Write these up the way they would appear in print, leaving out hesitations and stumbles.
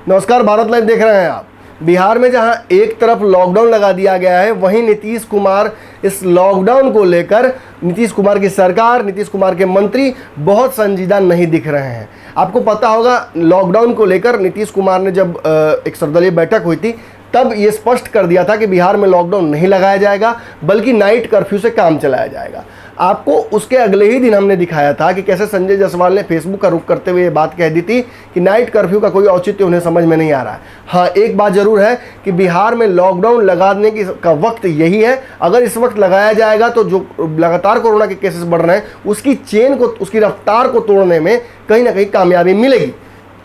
नमस्कार, भारत लाइव देख रहे हैं आप। बिहार में जहां एक तरफ लॉकडाउन लगा दिया गया है, वहीं नीतीश कुमार इस लॉकडाउन को लेकर नीतीश कुमार की सरकार, नीतीश कुमार के मंत्री बहुत संजीदा नहीं दिख रहे हैं। आपको पता होगा, लॉकडाउन को लेकर नीतीश कुमार ने जब एक सर्वदलीय बैठक हुई थी, तब ये स्पष्ट कर दिया था कि बिहार में लॉकडाउन नहीं लगाया जाएगा, बल्कि नाइट कर्फ्यू से काम चलाया जाएगा। आपको उसके अगले ही दिन हमने दिखाया था कि कैसे संजय जायसवाल ने फेसबुक का रुख करते हुए ये बात कह दी थी कि नाइट कर्फ्यू का कोई औचित्य उन्हें समझ में नहीं आ रहा है। हाँ, एक बात जरूर है कि बिहार में लॉकडाउन लगाने का वक्त यही है। अगर इस वक्त लगाया जाएगा तो जो लगातार कोरोना के केसेस बढ़ रहे हैं, उसकी चेन को, उसकी रफ्तार को तोड़ने में कहीं ना कहीं कामयाबी मिलेगी।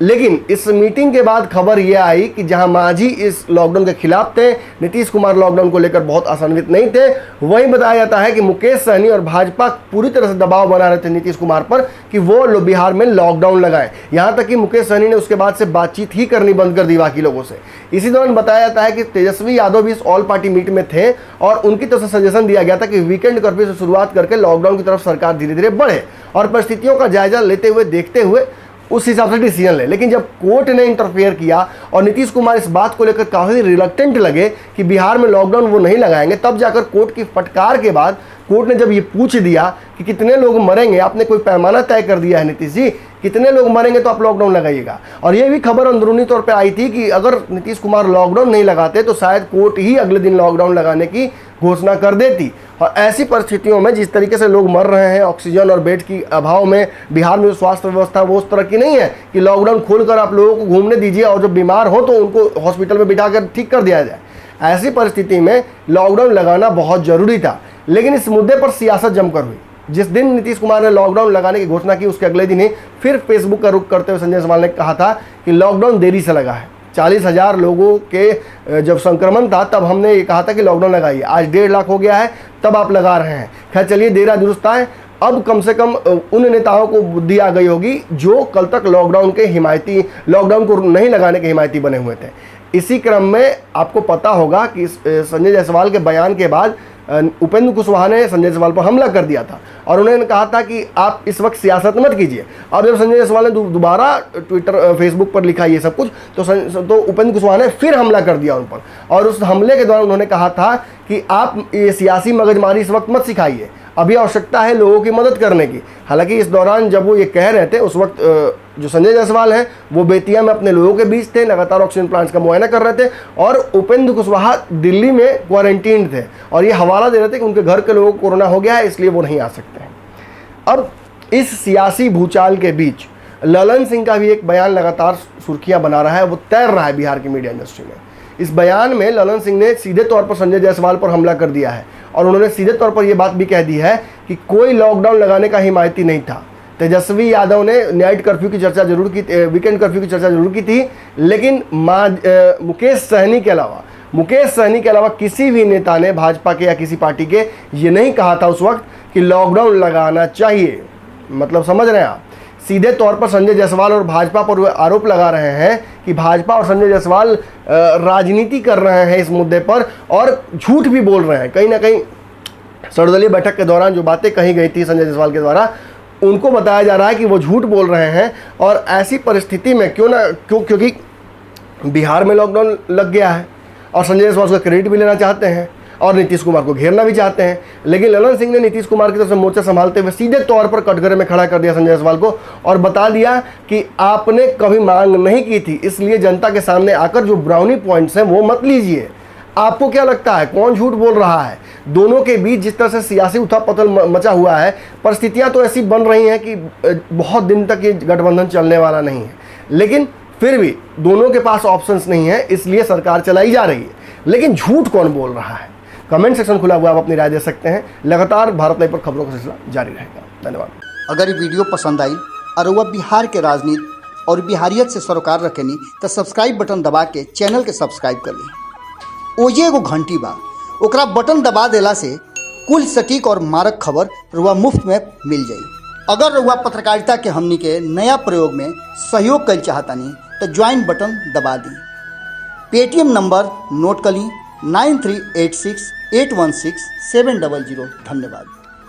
लेकिन इस मीटिंग के बाद खबर यह आई कि जहां मांझी इस लॉकडाउन के खिलाफ थे, नीतीश कुमार लॉकडाउन को लेकर बहुत आशान्वित नहीं थे, वहीं बताया जाता है कि मुकेश सहनी और भाजपा पूरी तरह से दबाव बना रहे थे नीतीश कुमार पर कि वो बिहार में लॉकडाउन लगाएं। यहां तक कि मुकेश सहनी ने उसके बाद से बातचीत ही करनी बंद कर दी बाकी लोगों से। इसी दौरान बताया जाता है कि तेजस्वी यादव भी इस ऑल पार्टी मीट में थे और उनकी तरफ से सजेशन दिया गया था कि वीकेंड कर्फ्यू से शुरुआत करके लॉकडाउन की तरफ सरकार धीरे धीरे बढ़े और परिस्थितियों का जायजा लेते हुए, देखते हुए उस हिसाब से डिसीजन ले। लेकिन जब कोर्ट ने इंटरफेयर किया और नीतीश कुमार इस बात को लेकर काफ़ी रिलक्टेंट लगे कि बिहार में लॉकडाउन वो नहीं लगाएंगे, तब जाकर कोर्ट की फटकार के बाद कोर्ट ने जब ये पूछ दिया कि कितने लोग मरेंगे, आपने कोई पैमाना तय कर दिया है नीतीश जी, कितने लोग मरेंगे तो आप लॉकडाउन लगाइएगा। और ये भी खबर अंदरूनी तौर पे आई थी कि अगर नीतीश कुमार लॉकडाउन नहीं लगाते तो शायद कोर्ट ही अगले दिन लॉकडाउन लगाने की घोषणा कर देती। और ऐसी परिस्थितियों में जिस तरीके से लोग मर रहे हैं, ऑक्सीजन और बेड की अभाव में, बिहार में स्वास्थ्य व्यवस्था वो उस तरह की नहीं है कि लॉकडाउन खोलकर आप लोगों को घूमने दीजिए और जो बीमार हो तो उनको हॉस्पिटल में बिठाकर ठीक कर दिया जाए। ऐसी परिस्थिति में लॉकडाउन लगाना बहुत ज़रूरी था। लेकिन इस मुद्दे पर सियासत जमकर हुई। जिस दिन नीतीश कुमार ने लॉकडाउन लगाने की घोषणा की, उसके अगले दिन ही फिर फेसबुक का रुख करते हुए संजय जायसवाल ने कहा था कि लॉकडाउन देरी से लगा है। 40,000 लोगों के जब संक्रमण था तब हमने ये कहा था कि लॉकडाउन लगाइए। आज 1.5 लाख हो गया है, तब आप लगा रहे हैं। खैर चलिए, देरा दुरुस्त है। अब कम से कम उन नेताओं को बुद्धि आ गई होगी जो कल तक लॉकडाउन के हिमायती, लॉकडाउन को नहीं लगाने के हिमायती बने हुए थे। इसी क्रम में आपको पता होगा कि संजय जायसवाल के बयान के बाद उपेंद्र कुशवाहा ने संजय जायसवाल पर हमला कर दिया था और उन्होंने कहा था कि आप इस वक्त सियासत मत कीजिए। अब जब संजय जायसवाल ने दोबारा ट्विटर, फेसबुक पर लिखा ये सब कुछ, तो उपेंद्र कुशवाहा ने फिर हमला कर दिया उन पर। और उस हमले के दौरान उन्होंने कहा था कि आप ये सियासी मगजमारी इस वक्त मत सिखाइए, अभी आवश्यकता है लोगों की मदद करने की। हालांकि इस दौरान जब वो ये कह रहे थे, उस वक्त जो संजय जायसवाल हैं वो बेतिया में अपने लोगों के बीच थे, लगातार ऑक्सीजन प्लांट्स का मुआयना कर रहे थे और उपेंद्र कुशवाहा दिल्ली में क्वारंटीन थे और ये हवाला दे रहे थे कि उनके घर के लोगों को कोरोना हो गया है, इसलिए वो नहीं आ सकते हैं। अब इस सियासी भूचाल के बीच ललन सिंह का भी एक बयान लगातार सुर्खियां बना रहा है, वो तैर रहा है बिहार की मीडिया इंडस्ट्री में। इस बयान में ललन सिंह ने सीधे तौर पर संजय जायसवाल पर हमला कर दिया है और उन्होंने सीधे तौर पर यह बात भी कह दी है कि कोई लॉकडाउन लगाने का हिमायती नहीं था। तेजस्वी यादव ने नाइट कर्फ्यू की चर्चा जरूर की, वीकेंड कर्फ्यू की चर्चा जरूर की थी, लेकिन मुकेश सहनी के अलावा किसी भी नेता ने, भाजपा के या किसी पार्टी के, ये नहीं कहा था उस वक्त कि लॉकडाउन लगाना चाहिए। मतलब समझ रहे हैं आप, सीधे तौर पर संजय जायसवाल और भाजपा पर आरोप लगा रहे हैं कि भाजपा और संजय जायसवाल राजनीति कर रहे हैं इस मुद्दे पर और झूठ भी बोल रहे हैं। कहीं ना कहीं सर्वदलीय बैठक के दौरान जो बातें कही गई थी संजय जायसवाल के द्वारा, उनको बताया जा रहा है कि वो झूठ बोल रहे हैं। और ऐसी परिस्थिति में क्योंकि बिहार में लॉकडाउन लग गया है और संजय जायसवाल उसका क्रेडिट भी लेना चाहते हैं और नीतीश कुमार को घेरना भी चाहते हैं, लेकिन ललन सिंह ने नीतीश कुमार की तरफ से मोर्चा संभालते हुए सीधे तौर पर कटघरे में खड़ा कर दिया संजय जायसवाल को और बता दिया कि आपने कभी मांग नहीं की थी, इसलिए जनता के सामने आकर जो ब्राउनी पॉइंट्स हैं वो मत लीजिए। आपको क्या लगता है कौन झूठ बोल रहा है? दोनों के बीच जिस तरह से सियासी उथल-पुथल मचा हुआ है, परिस्थितियां तो ऐसी बन रही हैं कि बहुत दिन तक ये गठबंधन चलने वाला नहीं है, लेकिन फिर भी दोनों के पास ऑप्शंस नहीं है, इसलिए सरकार चलाई जा रही है। लेकिन झूठ कौन बोल रहा है? कमेंट सेक्शन खुला हुआ है, आप अपनी राय दे सकते हैं। लगातार भारत लाइव पर खबरों का सिलसिला जारी रहेगा। धन्यवाद। अगर ये वीडियो पसंद आई और वह बिहार के राजनीति और बिहारियत से सरोकार रखेनी तो सब्सक्राइब बटन दबा के चैनल के सब्सक्राइब कर ली। ओजे एगो घंटी बा, ओकरा बटन दबा देला से कुल सटीक और मारक खबर रुआ मुफ्त में मिल जाई। अगर रुआ पत्रकारिता के हमनी के नया प्रयोग में सहयोग कर चाहतानी तो ज्वाइन बटन दबा दी। पेटीएम नंबर नोट कर ली 9386816700। धन्यवाद।